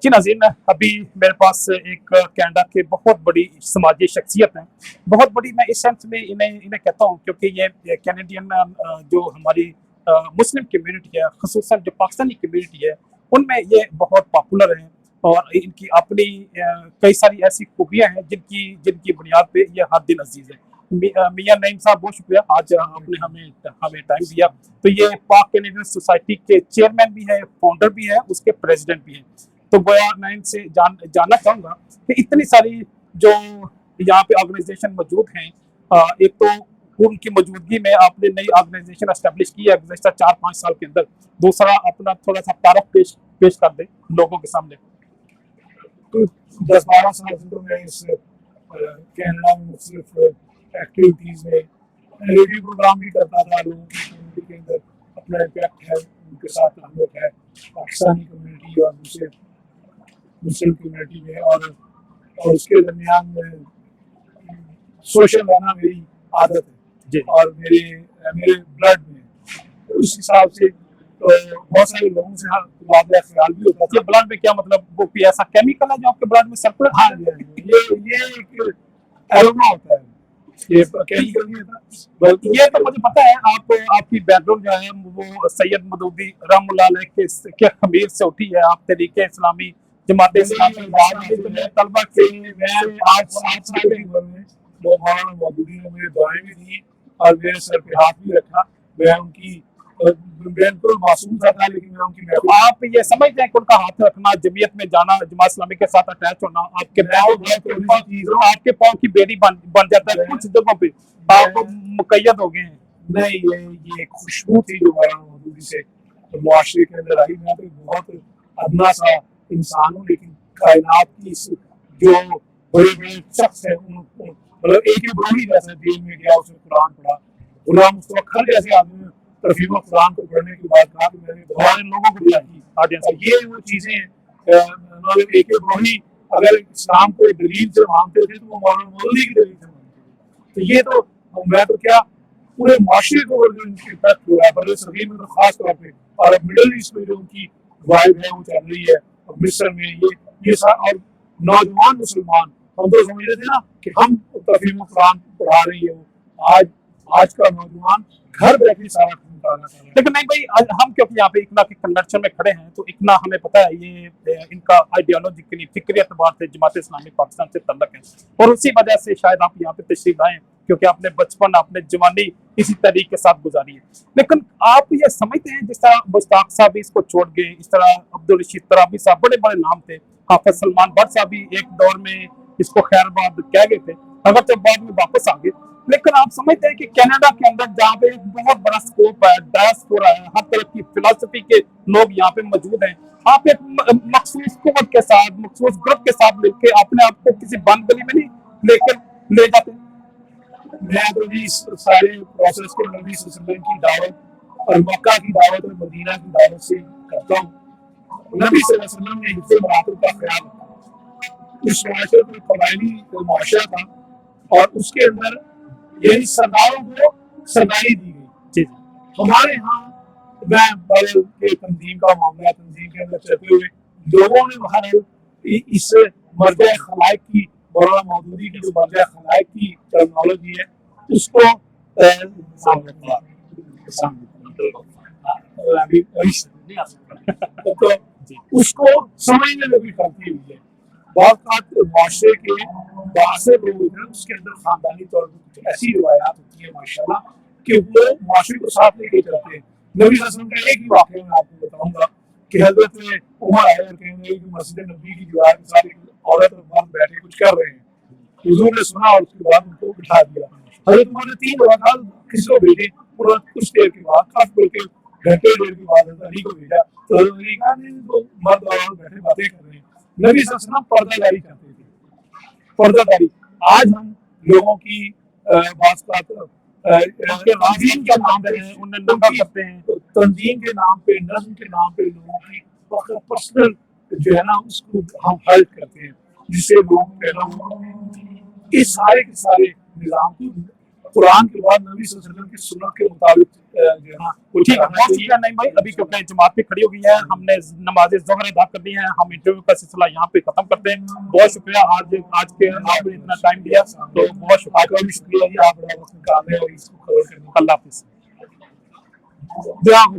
जी नाज़रीन, अभी मेरे पास एक कनाडा के बहुत बड़ी समाजी शख्सियत हैं, बहुत बड़ी मैं इस सेंस में इन्हें इन्हें कहता हूँ क्योंकि ये कैनेडियन जो हमारी मुस्लिम कम्युनिटी है, ख़ुसूसन जो पाकिस्तानी कम्युनिटी है, उनमें ये बहुत पॉपुलर हैं और इनकी अपनी कई सारी ऐसी खूबियाँ हैं जिनकी जिनकी बुनियाद पे ये हर दिन अज़ीज़ है। मियाँ नईम साहब, बहुत शुक्रिया आज आपने हमें हमें टाइम दिया। तो ये पाक कैनेडियन सोसाइटी के चेयरमैन भी हैं, फाउंडर भी हैं, उसके प्रेसिडेंट भी हैं। तो गोया मैं इनसे जानना चाहूँगा कि इतनी सारी जो यहाँ पे ऑर्गेनाइजेशन मौजूद हैं, एक तो उनकी मौजूदगी में आपने नई ऑर्गेनाइजेशन एस्टेब्लिश की है गुज़श्ता 4-5 साल के अंदर। दूसरा अपना थोड़ा-सा तारुफ पेश पेश कर दें लोगों के सामने। तो 10-12 साल से तो मैं इस कनाडा में मुख्तलिफ एक्टिविटीज़ में रेडियो प्रोग्राम भी करता था। लोगों की कम्युनिटी के अंदर अपना इम्पैक्ट है, उनके साथ ताल्लुक है पाकिस्तानी कम्युनिटी और दूसरे मुस्लिम कम्युनिटी में, और उसके दरमियान में सोशल रहना मेरी आदत है और मेरे मेरे ब्लड में। तो उस हिसाब से तो बहुत सारे लोगों से मुकाबला ख्याल भी होता था। ये ब्लड में क्या मतलब, वो कोई ऐसा केमिकल है जो आपके ब्लड में सर्कुलेट? हाँ, ये एक एरोमा होता है, ये केमिकल नहीं होता, बल्कि ये तो मुझे पता है। आपकी बैकग्राउंड जो है वो सैयद मदूदी रहमतुल्लाह अलैह के खमीर से उठी है। आप तरीके इस्लामी जमात इस्लामी तलबा के मैं आज 7 साल की उम्र में मौलाना मौदूदी ने मुझे दुआएं भी दी और मेरे सर पे हाथ भी रखा। मैं उनकी बिल्कुल मासूम सा था, लेकिन मैं उनकी तो आप ये समझते हैं कि उनका हाथ रखना, जमीयत में जाना, जमात इस्लामी के साथ अटैच होना आपके आपके पाँव की बेड़ी बन जाता है कुछ जगहों पे, आप मुकैयद हो गए हैं? नहीं, ये खुशबू थी जो मौलाना मौदूदी से तो मुआशरे के अंदर आई। मैं तो बहुत अदना सा इंसान हूँ, लेकिन कायनात की जो बड़े बड़े शख्स है मतलब एक ही बड़ी जैसा जेल में गया, उसने कुरान पढ़ा, गुलाम मुस्तफा खान जैसे आदमी ने तरफीमा कुरान को पढ़ने के बाद कहा कि मैंने बहुत लोगों को दिया की ऑडियंस। ये वो चीजें मतलब एक बड़ी, अगर इस्लाम को दलील से मानते थे तो वो मौलाना मौदूदी की दलील से मानते थे। तो ये तो मैं तो क्या पूरे माशरे को जो इम्पैक्ट हुआ है बड़े सगीर में तो खास तौर पे, और मिडल ईस्ट में जो उनकी वाइब है वो चल रही है, और मिस्र में ये और नौजवान मुसलमान, हम तो समझ रहे थे ना कि हम तफहीम कुरान पढ़ा रही है वो। आज का नौजवान घर बैठे सारा लेकिन नहीं भाई, हम क्योंकि यहाँ पे इकना के कन्वर्शन में खड़े हैं तो इकना हमें पता है ये इनका आइडियोलॉजिकली फिक्री एतबार से जमात इस्लामी पाकिस्तान से तल्लक है, और उसी वजह से शायद आप यहाँ पे तशरीफ लाए क्योंकि आपने बचपन, आपने जवानी इसी तरीके के साथ गुजारी है। लेकिन आप ये समझते हैं जिस तरह मुश्ताक साहब भी इसको छोड़ गए, इस तरह अब्दुल रशीद तराबी साहब बड़े बड़े नाम थे, हाफिज सलमान भट्ट साहब भी एक दौर में इसको खैरबाद कह गए थे, अगर तो बाद में वापस आ गए। लेकिन आप समझते हैं कि कनाडा के अंदर जहाँ पे एक बहुत बड़ा स्कोप है, डायस्पोरा है, हर तरह की फिलॉसफी के लोग यहाँ पे मौजूद हैं, आप एक मखसूस कुव्वत के साथ, मखसूस ग्रुप के साथ मिलकर अपने आप को किसी बंद गली में नहीं लेकर ले जाते? मैं तो भी इस सारे प्रोसेस को नबी सल्लल्लाहु अलैहि वसल्लम की दावत और मक्का की दावत और मदीना की दावत से करता हूँ। नबी सल्लल्लाहु अलैहि वसल्लम ने हिफ्ज़ मरातिब का ख्याल रखा। उस माशरे में कबायली माशरा था और उसके अंदर यही सरदारों को सरदारी दी गई। हमारे यहाँ मैं बल के तंजीम का मामला, तंजीम के अंदर चलते हुए लोगों ने बाहर इस मर्द खलाइक की, मौलाना मौदूदी की जो मर्द खलाइक की टर्मिनोलॉजी है उसको तो उसको समझने में भी गलती हुई है। बहुत माशरे के बासे लोग हैं, उसके अंदर खानदानी तौर पर कुछ ऐसी रिवायात होती है माशाल्लाह कि वो माशरे को साथ लेके चलते हैं। नबी सल्लल्लाहु अलैहि वसल्लम का एक ही वाक़या मैं आपको बताऊंगा कि हजरत उमर आए और कहेंगे कि मस्जिद नबी की दीवार के साथ एक औरत और मर्द बैठे कुछ कर रहे हैं। हुजूर ने सुना और उसके बाद उनको बिठा दिया। हजरत उमर ने 3 दफा किसको भेजे, उन्होंने कुछ देर के बाद, खास करके घंटे डेढ़ के बाद अली को भेजा, तो अली कहा तो मर्द और औरत बैठे बातें कर रहे हैं। नबी सल्लल्लाहु अलैहि वसल्लम पर्दादारी करते थे, पर्दादारी। आज हम लोगों की तंजीम के नाम पे करते हैं, तंजीम के नाम पे, नज्म के नाम पे लोगों की पर्सनल जो है ना उसको हम हर्ट करते हैं, जिससे लोग इस सारे के सारे निजाम को قرآن کے بعد نبی صلی اللہ علیہ وسلم کی سنت کے مطابق جو ہے نا وہ ٹھیک ہے، چلانا بہت چاہیے۔ شکریہ نہیں بھائی، ابھی کیونکہ جماعت بھی کھڑی ہو گئی ہے، ہم نے نماز ظہر ادا کر دی ہے، ہم انٹرویو کا سلسلہ یہاں پہ ختم کرتے ہیں۔ بہت شکریہ آج کے آپ نے اتنا ٹائم دیا، تو بہت آپ کا بھی شکریہ جی، آپ بڑا وقت نکال رہے ہیں اور اس کو کور کرنے اللہ حافظ۔ کا۔